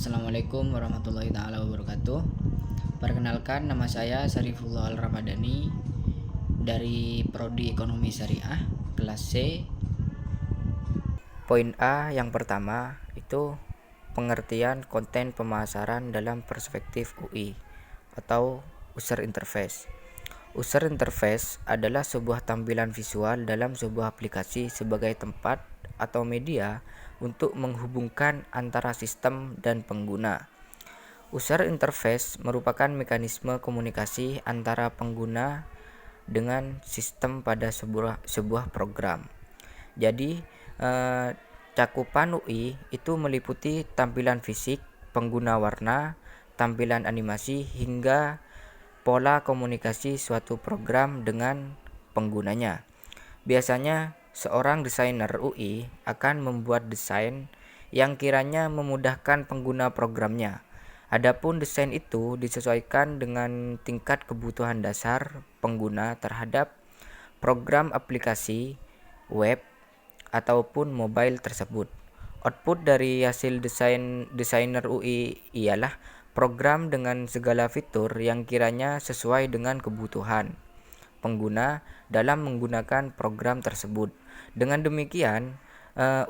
Assalamualaikum warahmatullahi taala wabarakatuh. Perkenalkan, nama saya Sarifullah Al-Ramadhani dari Prodi Ekonomi Syariah kelas C. Poin A yang pertama itu pengertian konten pemasaran dalam perspektif UI atau user interface. User interface adalah sebuah tampilan visual dalam sebuah aplikasi sebagai tempat atau media untuk menghubungkan antara sistem dan pengguna. User interface merupakan mekanisme komunikasi antara pengguna dengan sistem pada sebuah program. Jadi, cakupan UI itu meliputi tampilan fisik, pengguna warna, tampilan animasi, hingga pola komunikasi suatu program dengan penggunanya. Biasanya, seorang desainer UI akan membuat desain yang kiranya memudahkan pengguna programnya. Adapun desain itu disesuaikan dengan tingkat kebutuhan dasar pengguna terhadap program aplikasi, web, ataupun mobile tersebut. Output dari hasil desainer UI ialah program dengan segala fitur yang kiranya sesuai dengan kebutuhan pengguna dalam menggunakan program tersebut. Dengan demikian,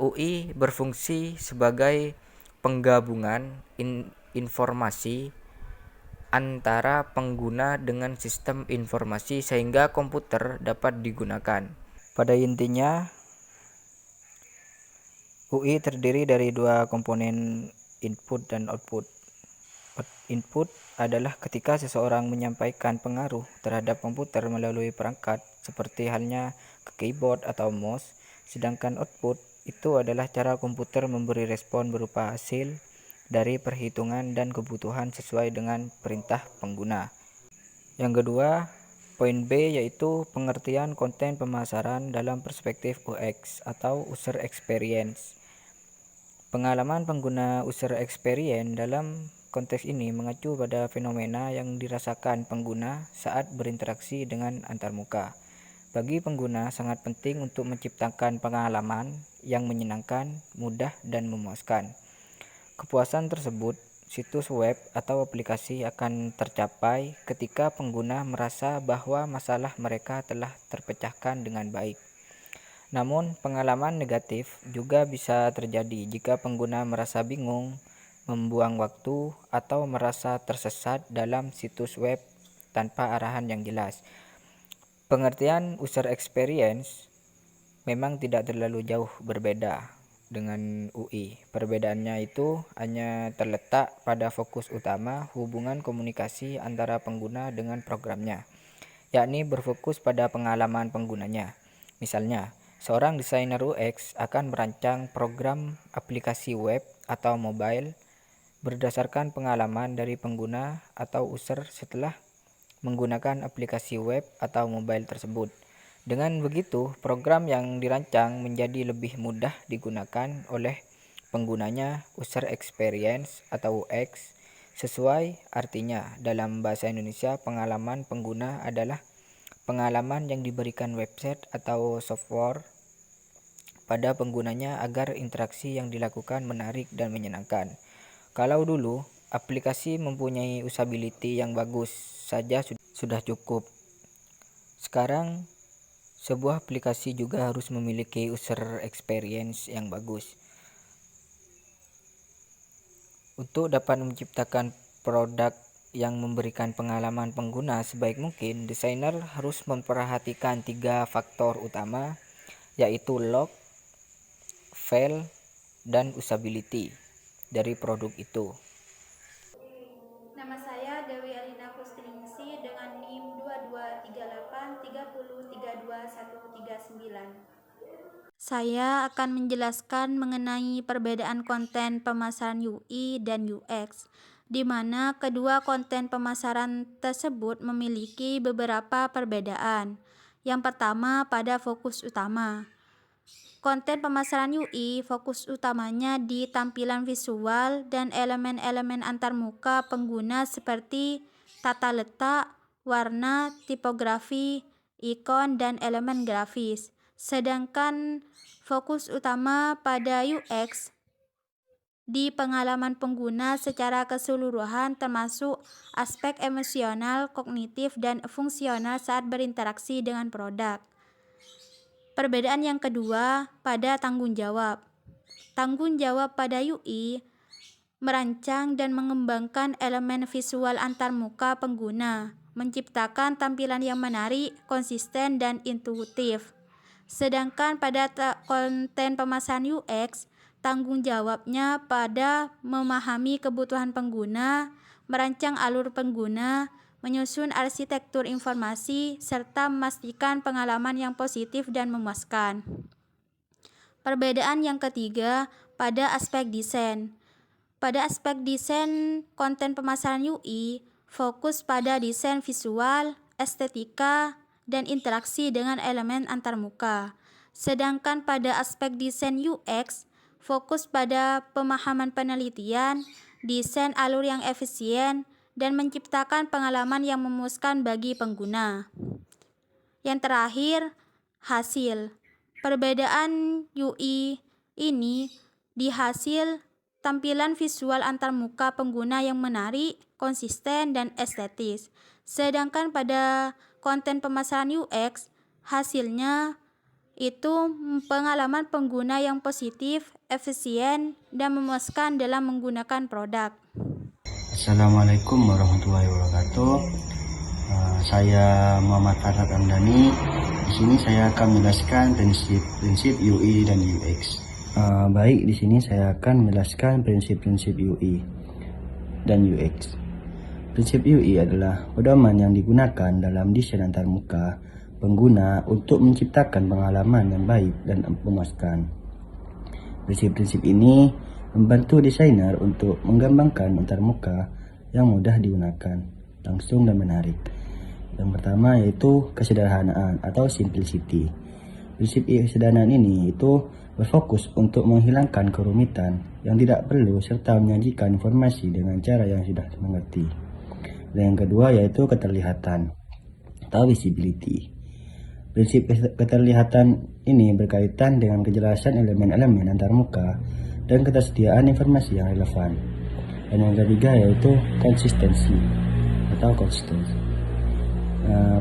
UI berfungsi sebagai penggabungan informasi antara pengguna dengan sistem informasi sehingga komputer dapat digunakan. Pada intinya, UI terdiri dari dua komponen, input dan output. Input adalah ketika seseorang menyampaikan pengaruh terhadap komputer melalui perangkat, seperti halnya ke keyboard atau mouse, sedangkan output itu adalah cara komputer memberi respon berupa hasil dari perhitungan dan kebutuhan sesuai dengan perintah pengguna. Yang kedua, poin B yaitu pengertian konten pemasaran dalam perspektif UX atau user experience. Pengalaman pengguna user experience dalam konteks ini mengacu pada fenomena yang dirasakan pengguna saat berinteraksi dengan antarmuka. Bagi pengguna sangat penting untuk menciptakan pengalaman yang menyenangkan, mudah, dan memuaskan. Kepuasan tersebut, situs web atau aplikasi akan tercapai ketika pengguna merasa bahwa masalah mereka telah terpecahkan dengan baik. Namun, pengalaman negatif juga bisa terjadi jika pengguna merasa bingung, membuang waktu, atau merasa tersesat dalam situs web tanpa arahan yang jelas. Pengertian user experience memang tidak terlalu jauh berbeda dengan UI. Perbedaannya itu hanya terletak pada fokus utama hubungan komunikasi antara pengguna dengan programnya, yakni berfokus pada pengalaman penggunanya. Misalnya, seorang desainer UX akan merancang program aplikasi web atau mobile berdasarkan pengalaman dari pengguna atau user setelah menggunakan aplikasi web atau mobile tersebut. Dengan begitu, program yang dirancang menjadi lebih mudah digunakan oleh penggunanya. User experience atau UX sesuai artinya dalam bahasa Indonesia, pengalaman pengguna adalah pengalaman yang diberikan website atau software pada penggunanya agar interaksi yang dilakukan menarik dan menyenangkan. Kalau dulu aplikasi mempunyai usability yang bagus saja sudah cukup. Sekarang sebuah aplikasi juga harus memiliki user experience yang bagus. Untuk dapat menciptakan produk yang memberikan pengalaman pengguna sebaik mungkin, desainer harus memperhatikan 3 faktor utama, yaitu log, file, dan usability dari produk itu. Nama saya Dewi Alina Kustiningsih dengan NIM 223830323139. Saya akan menjelaskan mengenai perbedaan konten pemasaran UI dan UX, di mana kedua konten pemasaran tersebut memiliki beberapa perbedaan. Yang pertama, pada fokus utama. Konten pemasaran UI fokus utamanya di tampilan visual dan elemen-elemen antarmuka pengguna seperti tata letak, warna, tipografi, ikon, dan elemen grafis. Sedangkan fokus utama pada UX di pengalaman pengguna secara keseluruhan termasuk aspek emosional, kognitif, dan fungsional saat berinteraksi dengan produk. Perbedaan yang kedua pada tanggung jawab. Tanggung jawab pada UI merancang dan mengembangkan elemen visual antarmuka pengguna, menciptakan tampilan yang menarik, konsisten, dan intuitif. Sedangkan pada konten pemasaran UX, tanggung jawabnya pada memahami kebutuhan pengguna, merancang alur pengguna, menyusun arsitektur informasi, serta memastikan pengalaman yang positif dan memuaskan. Perbedaan yang ketiga pada aspek desain. Pada aspek desain konten pemasaran UI, fokus pada desain visual, estetika, dan interaksi dengan elemen antarmuka. Sedangkan pada aspek desain UX, fokus pada pemahaman penelitian, desain alur yang efisien, dan menciptakan pengalaman yang memuaskan bagi pengguna. Yang terakhir, hasil. Perbedaan UI ini di hasil tampilan visual antarmuka pengguna yang menarik, konsisten, dan estetis. Sedangkan pada konten pemasaran UX, hasilnya itu pengalaman pengguna yang positif, efisien, dan memuaskan dalam menggunakan produk. Assalamualaikum warahmatullahi wabarakatuh. Saya Muhammad Farhad Amdani. Di sini saya akan menjelaskan prinsip UI dan UX. Baik, di sini saya akan menjelaskan prinsip-prinsip UI dan UX. Prinsip UI adalah pedoman yang digunakan dalam desain antarmuka pengguna untuk menciptakan pengalaman yang baik dan memuaskan. Prinsip-prinsip ini membantu desainer untuk mengembangkan antarmuka yang mudah digunakan, langsung dan menarik. Yang pertama yaitu kesederhanaan atau simplicity. Prinsip kesederhanaan ini itu berfokus untuk menghilangkan kerumitan yang tidak perlu serta menyajikan informasi dengan cara yang sudah dimengerti. Dan yang kedua yaitu keterlihatan atau visibility. Prinsip keterlihatan ini berkaitan dengan kejelasan elemen-elemen antarmuka dan ketersediaan informasi yang relevan. Dan yang ketiga yaitu konsistensi atau konsistensi.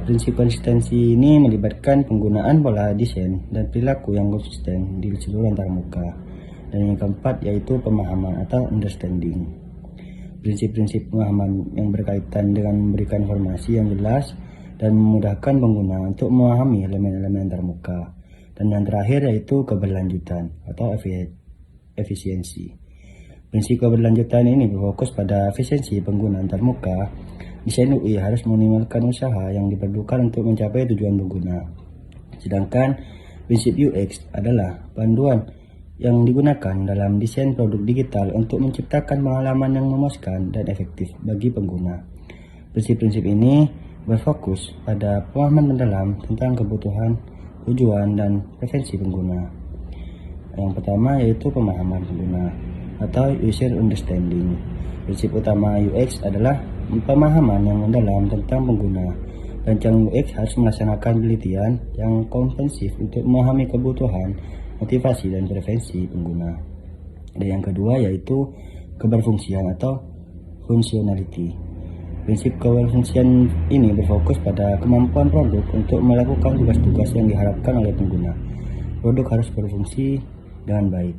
Prinsip konsistensi ini melibatkan penggunaan pola desain dan perilaku yang konsisten di seluruh antarmuka. Dan yang keempat yaitu pemahaman atau understanding. Prinsip-prinsip pemahaman yang berkaitan dengan memberikan informasi yang jelas dan memudahkan pengguna untuk memahami elemen-elemen antarmuka. Dan yang terakhir yaitu keberlanjutan atau efisiensi. Prinsip keberlanjutan ini berfokus pada efisiensi pengguna antarmuka. Desain UI harus meminimalkan usaha yang diperlukan untuk mencapai tujuan pengguna. Sedangkan prinsip UX adalah panduan yang digunakan dalam desain produk digital untuk menciptakan pengalaman yang memuaskan dan efektif bagi pengguna. Prinsip-prinsip ini berfokus pada pemahaman mendalam tentang kebutuhan, tujuan, dan preferensi pengguna. Yang pertama yaitu pemahaman pengguna atau user understanding. Prinsip utama UX adalah pemahaman yang mendalam tentang pengguna. Rancang UX harus melaksanakan penelitian yang komprehensif untuk memahami kebutuhan, motivasi, dan preferensi pengguna. Dan yang kedua yaitu keberfungsian atau functionality. Prinsip keberfungsian ini berfokus pada kemampuan produk untuk melakukan tugas-tugas yang diharapkan oleh pengguna. Produk harus berfungsi dengan baik.